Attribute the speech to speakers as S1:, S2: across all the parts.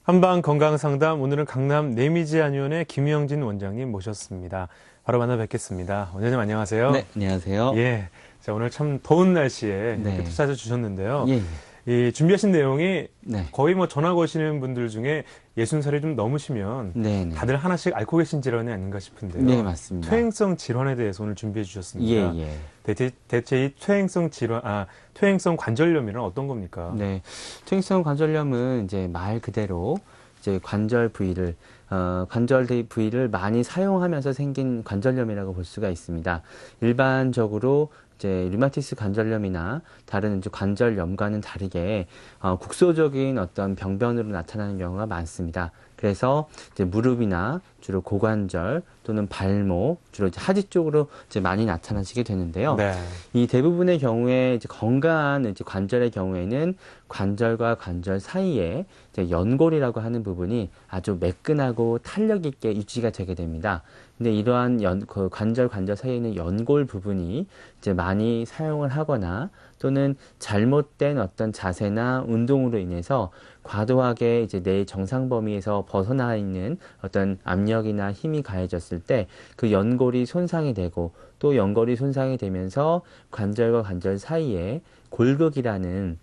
S1: 한방 건강상담, 오늘은 강남 내미지한의원의 김영진 원장님 모셨습니다. 바로 만나 뵙겠습니다. 원장님 안녕하세요.
S2: 네, 안녕하세요.
S1: 예. 자, 오늘 참 더운 날씨에
S2: 네.
S1: 이렇게 또 찾아주셨는데요.
S2: 예.
S1: 이 준비하신 내용이
S2: 네.
S1: 거의 뭐 전화 거시는 분들 중에 60살이 좀 넘으시면
S2: 네.
S1: 다들 하나씩 앓고 계신 질환이 아닌가 싶은데요.
S2: 네, 맞습니다.
S1: 퇴행성 질환에 대해서 오늘 준비해 주셨습니다.
S2: 예.
S1: 대체 이 퇴행성 질환, 퇴행성 관절염이란 어떤 겁니까?
S2: 네. 퇴행성 관절염은 이제 말 그대로 이제 관절 부위를 많이 사용하면서 생긴 관절염이라고 볼 수가 있습니다. 일반적으로 이제 류마티스 관절염이나 다른 이제 관절염과는 다르게 국소적인 어떤 병변으로 나타나는 경우가 많습니다. 그래서 이제 무릎이나 주로 고관절 또는 발목, 주로 이제 하지 쪽으로 이제 많이 나타나시게 되는데요.
S1: 네.
S2: 이 대부분의 경우에 이제 건강한 이제 관절의 경우에는 관절과 관절 사이에 이제 연골이라고 하는 부분이 아주 매끈하고 탄력 있게 유지가 되게 됩니다. 근데 이러한 관절 사이에 있는 연골 부분이 이제 많이 사용을 하거나 또는 잘못된 어떤 자세나 운동으로 인해서 과도하게 이제 내 정상 범위에서 벗어나 있는 어떤 압력이나 힘이 가해졌을 때 그 연골이 손상이 되고 또 연골이 손상이 되면서 관절과 관절 사이에 골극이라는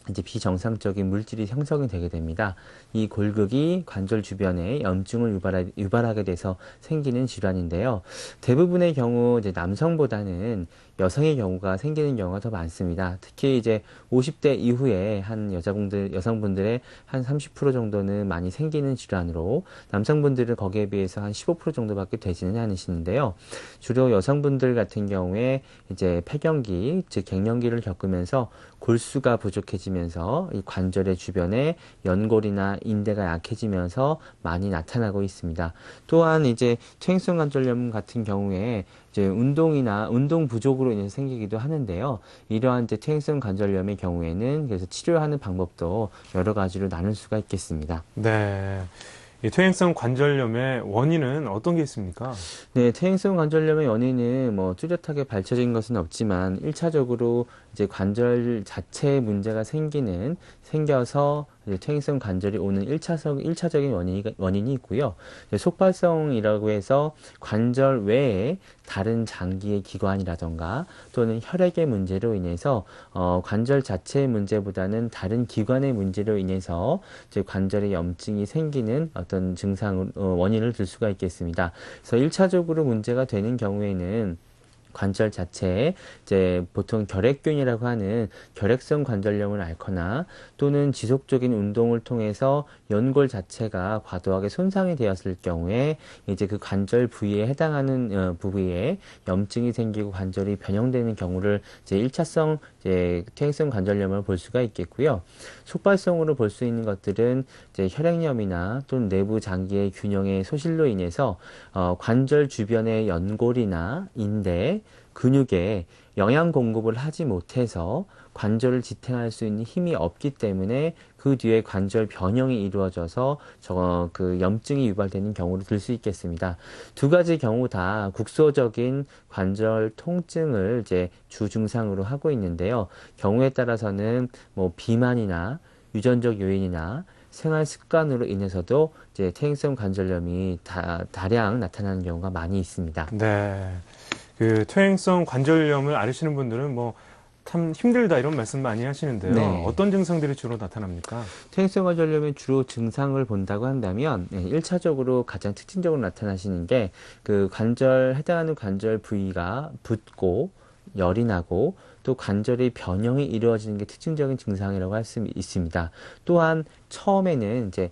S2: 이제 비정상적인 물질이 형성이 되게 됩니다. 이 골극이 관절 주변에 염증을 유발하게 돼서 생기는 질환인데요. 대부분의 경우 이제 남성보다는 여성의 경우가 생기는 경우가 더 많습니다. 특히 이제 50대 이후에 한 여성분들의 한 30% 정도는 많이 생기는 질환으로 남성분들은 거기에 비해서 한 15% 정도밖에 되지는 않으시는데요. 주로 여성분들 같은 경우에 이제 폐경기, 즉 갱년기를 겪으면서 골수가 부족해지면서 이 관절의 주변에 연골이나 인대가 약해지면서 많이 나타나고 있습니다. 또한 이제 퇴행성 관절염 같은 경우에 이제 운동 부족으로 인해서 생기기도 하는데요. 이러한 이제 퇴행성 관절염의 경우에는 그래서 치료하는 방법도 여러 가지로 나눌 수가 있겠습니다.
S1: 네. 이 퇴행성 관절염의 원인은 어떤 게 있습니까?
S2: 네, 퇴행성 관절염의 원인은 뭐 뚜렷하게 밝혀진 것은 없지만 1차적으로 이제 관절 자체에 문제가 생겨서 이제 퇴행성 관절이 오는 1차적인 원인이 있고요. 속발성이라고 해서 관절 외에 다른 장기의 기관이라던가 또는 혈액의 문제로 인해서 관절 자체의 문제보다는 다른 기관의 문제로 인해서 이제 관절에 염증이 생기는 어떤 원인을 들 수가 있겠습니다. 그래서 1차적으로 문제가 되는 경우에는 관절 자체에 이제 보통 결핵균이라고 하는 결핵성 관절염을 앓거나 또는 지속적인 운동을 통해서 연골 자체가 과도하게 손상이 되었을 경우에 이제 그 관절 부위에 해당하는 부위에 염증이 생기고 관절이 변형되는 경우를 이제 1차성 이제 퇴행성 관절염을 볼 수가 있겠고요. 속발성으로 볼 수 있는 것들은 이제 혈액염이나 또는 내부 장기의 균형의 소실로 인해서 관절 주변의 연골이나 인대, 근육에 영양 공급을 하지 못해서 관절을 지탱할 수 있는 힘이 없기 때문에 그 뒤에 관절 변형이 이루어져서 그 염증이 유발되는 경우를 들 수 있겠습니다. 두 가지 경우 다 국소적인 관절 통증을 이제 주 증상으로 하고 있는데요. 경우에 따라서는 뭐 비만이나 유전적 요인이나 생활 습관으로 인해서도 이제 퇴행성 관절염이 다량 나타나는 경우가 많이 있습니다.
S1: 네. 그 퇴행성 관절염을 앓으시는 분들은 뭐 참 힘들다 이런 말씀 많이 하시는데요.
S2: 네.
S1: 어떤 증상들이 주로 나타납니까?
S2: 퇴행성 관절염의 주로 증상을 본다고 한다면 1차적으로 가장 특징적으로 나타나시는 게 그 해당하는 관절 부위가 붓고 열이 나고 또 관절의 변형이 이루어지는 게 특징적인 증상이라고 할 수 있습니다. 또한 처음에는 이제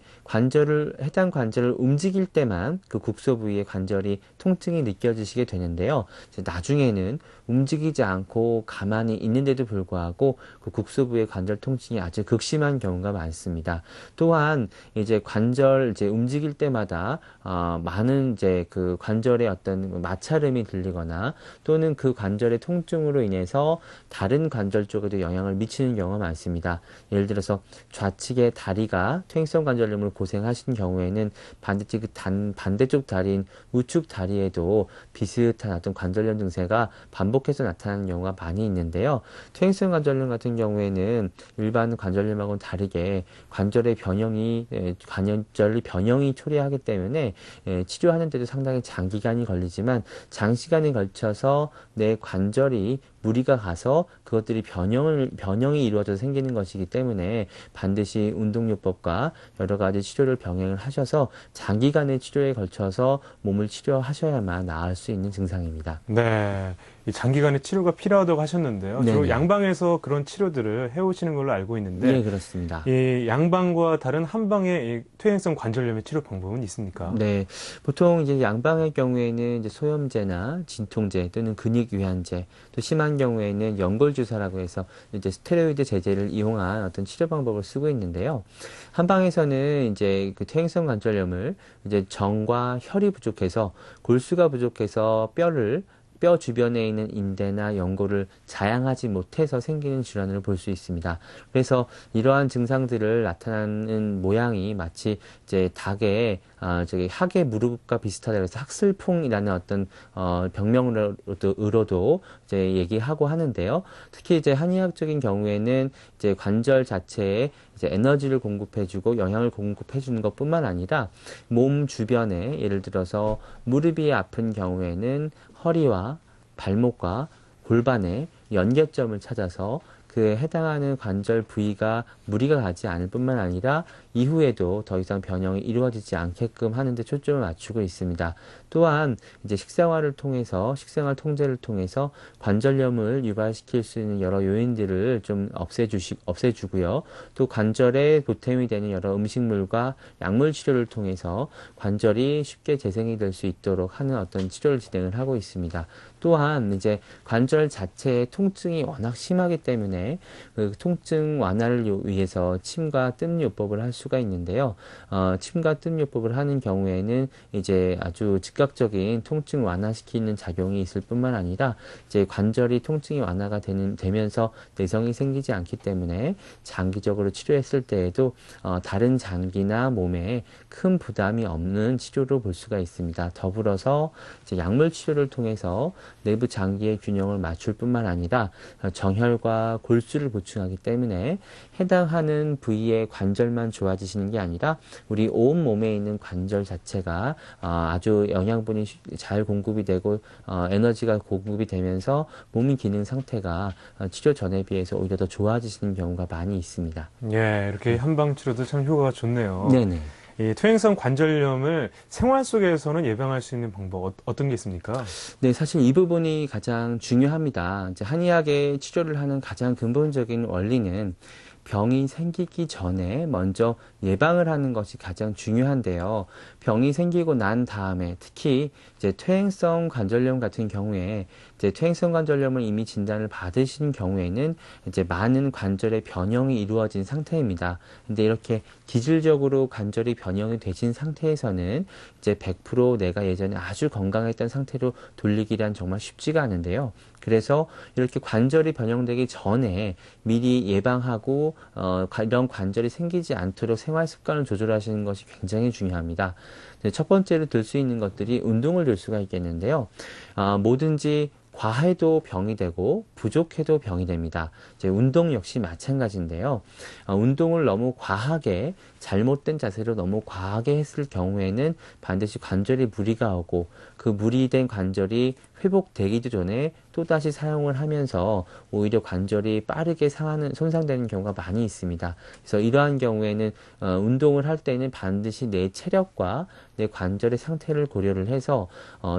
S2: 해당 관절을 움직일 때만 그 국소 부위의 관절이 통증이 느껴지시게 되는데요. 이제 나중에는 움직이지 않고 가만히 있는데도 불구하고 그 국소 부위의 관절 통증이 아주 극심한 경우가 많습니다. 또한 이제 움직일 때마다 많은 이제 그 관절의 어떤 마찰음이 들리거나 또는 그 관절의 통증으로 인해서 다른 관절 쪽에도 영향을 미치는 경우가 많습니다. 예를 들어서 좌측의 다리가 퇴행성 관절염으로 고생하신 경우에는 반대쪽 다리인 우측 다리에도 비슷한 어떤 관절염 증세가 반복해서 나타나는 경우가 많이 있는데요. 퇴행성 관절염 같은 경우에는 일반 관절염하고는 다르게 관절의 변형이 초래하기 때문에 치료하는데도 상당히 장기간이 걸리지만 장시간에 걸쳐서 내 관절이 무리가 가서 그것들이 변형이 이루어져서 생기는 것이기 때문에 반드시 운동요법과 여러 가지 치료를 병행을 하셔서 장기간의 치료에 걸쳐서 몸을 치료하셔야만 나을 수 있는 증상입니다.
S1: 네. 이 장기간의 치료가 필요하다고 하셨는데요. 주로
S2: 네네.
S1: 양방에서 그런 치료들을 해오시는 걸로 알고 있는데,
S2: 예, 그렇습니다.
S1: 이 양방과 다른 한방의 이 퇴행성 관절염의 치료 방법은 있습니까?
S2: 네, 보통 이제 양방의 경우에는 이제 소염제나 진통제 또는 근육유연제, 또 심한 경우에는 연골주사라고 해서 이제 스테로이드 제제를 이용한 어떤 치료 방법을 쓰고 있는데요. 한방에서는 이제 그 퇴행성 관절염을 이제 정과 혈이 부족해서 골수가 부족해서 뼈 주변에 있는 인대나 연골을 자양하지 못해서 생기는 질환을 볼 수 있습니다. 그래서 이러한 증상들을 나타나는 모양이 마치 이제 학의 무릎과 비슷하다 그래서 학슬풍이라는 어떤 병명으로도 이제 얘기하고 하는데요. 특히 이제 한의학적인 경우에는 이제 관절 자체에 이제 에너지를 공급해주고 영양을 공급해주는 것뿐만 아니라 몸 주변에 예를 들어서 무릎이 아픈 경우에는 허리와 발목과 골반에 연결점을 찾아서 그에 해당하는 관절 부위가 무리가 가지 않을 뿐만 아니라 이후에도 더 이상 변형이 이루어지지 않게끔 하는 데 초점을 맞추고 있습니다. 또한 이제 식생활 통제를 통해서 관절염을 유발시킬 수 있는 여러 요인들을 좀 없애주고요. 또 관절에 보탬이 되는 여러 음식물과 약물 치료를 통해서 관절이 쉽게 재생이 될 수 있도록 하는 어떤 치료를 진행을 하고 있습니다. 또한 이제 관절 자체의 통증이 워낙 심하기 때문에 그 통증 완화를 위해서 침과 뜸 요법을 할 수가 있는데요. 침과 뜸 요법을 하는 경우에는 이제 아주 즉각적인 통증 완화시키는 작용이 있을 뿐만 아니라 이제 관절이 통증이 완화가 되면서 내성이 생기지 않기 때문에 장기적으로 치료했을 때에도 다른 장기나 몸에 큰 부담이 없는 치료로 볼 수가 있습니다. 더불어서 이제 약물 치료를 통해서 내부 장기의 균형을 맞출 뿐만 아니라 정혈과 골수를 보충하기 때문에 해당하는 부위의 관절만 좋아지시는 게 아니라 우리 온 몸에 있는 관절 자체가 아주 영양분이 잘 공급이 되고 에너지가 공급이 되면서 몸의 기능 상태가 치료 전에 비해서 오히려 더 좋아지시는 경우가 많이 있습니다.
S1: 예, 이렇게 한방 치료도 참 효과가 좋네요.
S2: 네네.
S1: 이 퇴행성 관절염을 생활 속에서는 예방할 수 있는 방법 어떤 게 있습니까?
S2: 네, 사실 이 부분이 가장 중요합니다. 이제 한의학의 치료를 하는 가장 근본적인 원리는 병이 생기기 전에 먼저 예방을 하는 것이 가장 중요한데요. 병이 생기고 난 다음에 특히 이제 퇴행성 관절염 같은 경우에 이제 퇴행성 관절염을 이미 진단을 받으신 경우에는 이제 많은 관절의 변형이 이루어진 상태입니다. 근데 이렇게 기질적으로 관절이 변형이 되신 상태에서는 이제 100% 내가 예전에 아주 건강했던 상태로 돌리기란 정말 쉽지가 않은데요. 그래서 이렇게 관절이 변형되기 전에 미리 예방하고 이런 관절이 생기지 않도록 생활 습관을 조절하시는 것이 굉장히 중요합니다. 첫 번째로 들 수 있는 것들이 운동을 들 수가 있겠는데요. 뭐든지 과해도 병이 되고 부족해도 병이 됩니다. 이제 운동 역시 마찬가지인데요. 운동을 너무 과하게 잘못된 자세로 너무 과하게 했을 경우에는 반드시 관절에 무리가 오고 그 무리된 관절이 회복되기도 전에 또다시 사용을 하면서 오히려 관절이 빠르게 손상되는 경우가 많이 있습니다. 그래서 이러한 경우에는 운동을 할 때는 반드시 내 체력과 내 관절의 상태를 고려를 해서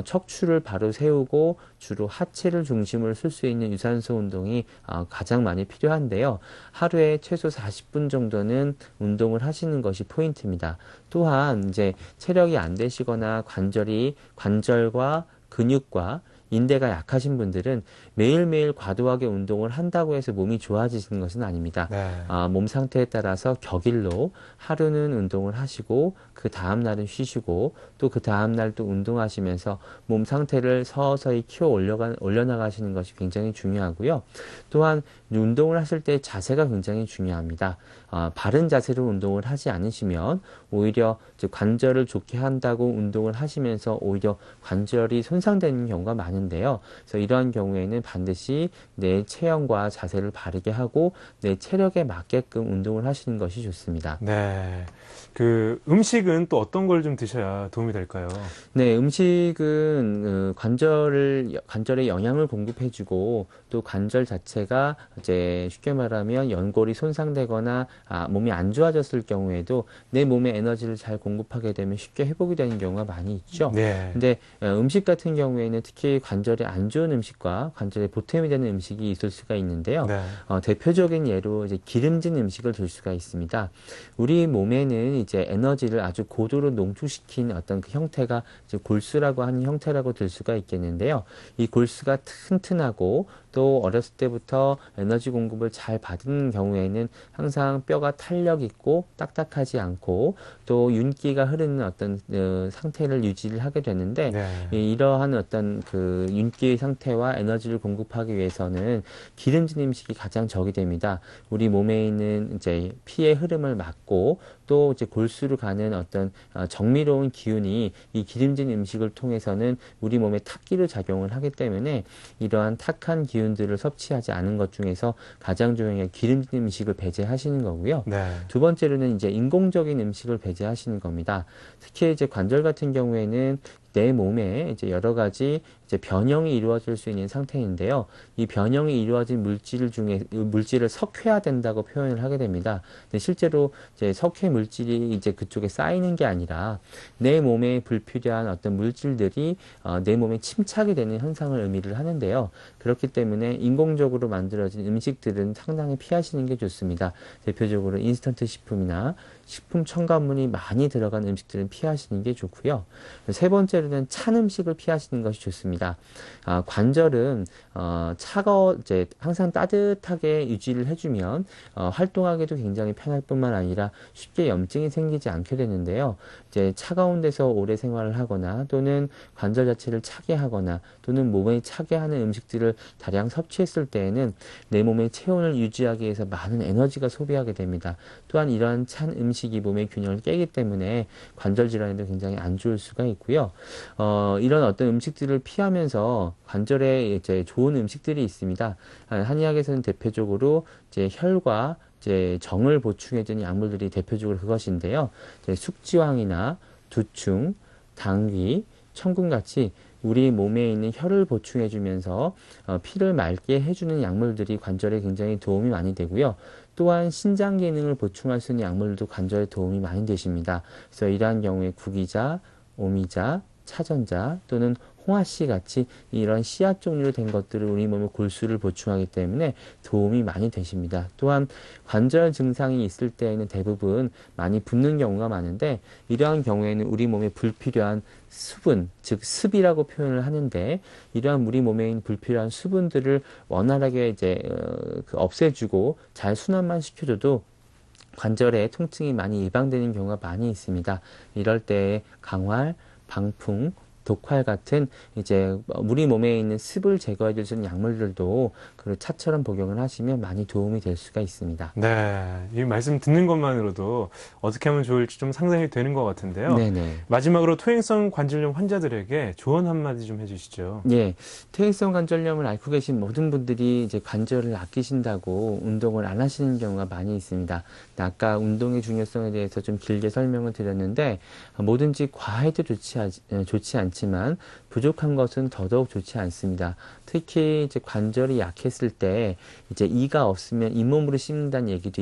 S2: 척추를 바로 세우고 주로 하체를 중심으로 쓸 수 있는 유산소 운동이 가장 많이 필요한데요. 하루에 최소 40분 정도는 운동을 하시는 것이 포인트입니다. 또한 이제 체력이 안 되시거나 관절과 근육과 인대가 약하신 분들은 매일매일 과도하게 운동을 한다고 해서 몸이 좋아지시는 것은 아닙니다.
S1: 네.
S2: 몸 상태에 따라서 격일로 하루는 운동을 하시고 그 다음 날은 쉬시고 또 그 다음 날 또 운동하시면서 몸 상태를 서서히 키워 올려나가시는 것이 굉장히 중요하고요. 또한 운동을 하실 때 자세가 굉장히 중요합니다. 바른 자세로 운동을 하지 않으시면 오히려 관절을 좋게 한다고 운동을 하시면서 오히려 관절이 손상되는 경우가 많은데요. 그래서 이러한 경우에는 반드시 내 체형과 자세를 바르게 하고 내 체력에 맞게끔 운동을 하시는 것이 좋습니다.
S1: 네. 그 음식은 또 어떤 걸 좀 드셔야 도움이 될까요?
S2: 네, 음식은 관절에 영양을 공급해주고 또 관절 자체가 이제 쉽게 말하면 연골이 손상되거나 몸이 안 좋아졌을 경우에도 내 몸에 에너지를 잘 공급하게 되면 쉽게 회복이 되는 경우가 많이 있죠.
S1: 네.
S2: 근데 음식 같은 경우에는 특히 관절에 안 좋은 음식과 관절에 보탬이 되는 음식이 있을 수가 있는데요.
S1: 네.
S2: 대표적인 예로 이제 기름진 음식을 들 수가 있습니다. 우리 몸에는 이제 에너지를 아주 고도로 농축시킨 어떤 그 형태가 이제 골수라고 하는 형태라고 들 수가 있겠는데요. 이 골수가 튼튼하고 또 어렸을 때부터 에너지 공급을 잘 받은 경우에는 항상 뼈가 탄력 있고 딱딱하지 않고 또 윤기가 흐르는 어떤 상태를 유지를 하게 되는데
S1: 네.
S2: 이러한 어떤 그 윤기의 상태와 에너지를 공급하기 위해서는 기름진 음식이 가장 적이 됩니다. 우리 몸에 있는 이제 피의 흐름을 막고 또 이제 골수로 가는 어떤 정미로운 기운이 이 기름진 음식을 통해서는 우리 몸에 탁기로 작용을 하기 때문에 이러한 탁한 기운들을 섭취하지 않은 것 중에서 가장 중요한 게 기름진 음식을 배제하시는 거고요.
S1: 네.
S2: 두 번째로는 이제 인공적인 음식을 배제하시는 겁니다. 특히 이제 관절 같은 경우에는 내 몸에 이제 여러 가지 이제 변형이 이루어질 수 있는 상태인데요. 이 변형이 이루어진 물질을 석회화된다고 표현을 하게 됩니다. 근데 실제로 이제 석회 물질이 이제 그쪽에 쌓이는 게 아니라 내 몸에 불필요한 어떤 물질들이 내 몸에 침착이 되는 현상을 의미를 하는데요. 그렇기 때문에 인공적으로 만들어진 음식들은 상당히 피하시는 게 좋습니다. 대표적으로 인스턴트 식품이나 식품 첨가물이 많이 들어간 음식들은 피하시는 게 좋고요. 세 번째로는 찬 음식을 피하시는 것이 좋습니다. 관절은 이제 항상 따뜻하게 유지를 해주면 활동하기도 굉장히 편할 뿐만 아니라 쉽게 염증이 생기지 않게 되는데요. 이제 차가운 데서 오래 생활을 하거나 또는 관절 자체를 차게 하거나 또는 몸에 차게 하는 음식들을 다량 섭취했을 때에는 내 몸의 체온을 유지하기 위해서 많은 에너지가 소비하게 됩니다. 또한 이러한 찬 음식이 몸의 균형을 깨기 때문에 관절 질환에도 굉장히 안 좋을 수가 있고요. 이런 어떤 음식들을 피하면서 관절에 이제 좋은 음식들이 있습니다. 한의학에서는 대표적으로 이제 혈과 이제 정을 보충해주는 약물들이 대표적으로 그것인데요. 이제 숙지황이나 두충, 당귀, 청군 같이 우리 몸에 있는 혈을 보충해주면서 피를 맑게 해주는 약물들이 관절에 굉장히 도움이 많이 되고요. 또한 신장 기능을 보충할 수 있는 약물도 관절에 도움이 많이 되십니다. 그래서 이러한 경우에 구기자, 오미자, 차전자 또는 홍화씨 같이 이런 씨앗 종류로 된 것들을 우리 몸의 골수를 보충하기 때문에 도움이 많이 되십니다. 또한 관절 증상이 있을 때에는 대부분 많이 붓는 경우가 많은데 이러한 경우에는 우리 몸에 불필요한 수분, 즉 습이라고 표현을 하는데 이러한 우리 몸에 있는 불필요한 수분들을 원활하게 이제 없애주고 잘 순환만 시켜줘도 관절에 통증이 많이 예방되는 경우가 많이 있습니다. 이럴 때 강활, 방풍, 독활 같은 이제 우리 몸에 있는 습을 제거해 줄 수 있는 약물들도 그 차처럼 복용을 하시면 많이 도움이 될 수가 있습니다.
S1: 네. 이 말씀 듣는 것만으로도 어떻게 하면 좋을지 좀 상상이 되는 것 같은데요.
S2: 네네.
S1: 마지막으로 퇴행성 관절염 환자들에게 조언 한마디 좀 해주시죠.
S2: 예, 퇴행성 관절염을 앓고 계신 모든 분들이 이제 관절을 아끼신다고 운동을 안 하시는 경우가 많이 있습니다. 아까 운동의 중요성에 대해서 좀 길게 설명을 드렸는데 뭐든지 과해도 좋지 않지만 부족한 것은 더더욱 좋지 않습니다. 특히 이제 관절이 약했을 때 이제 이가 없으면 잇몸으로 씹는다는 얘기도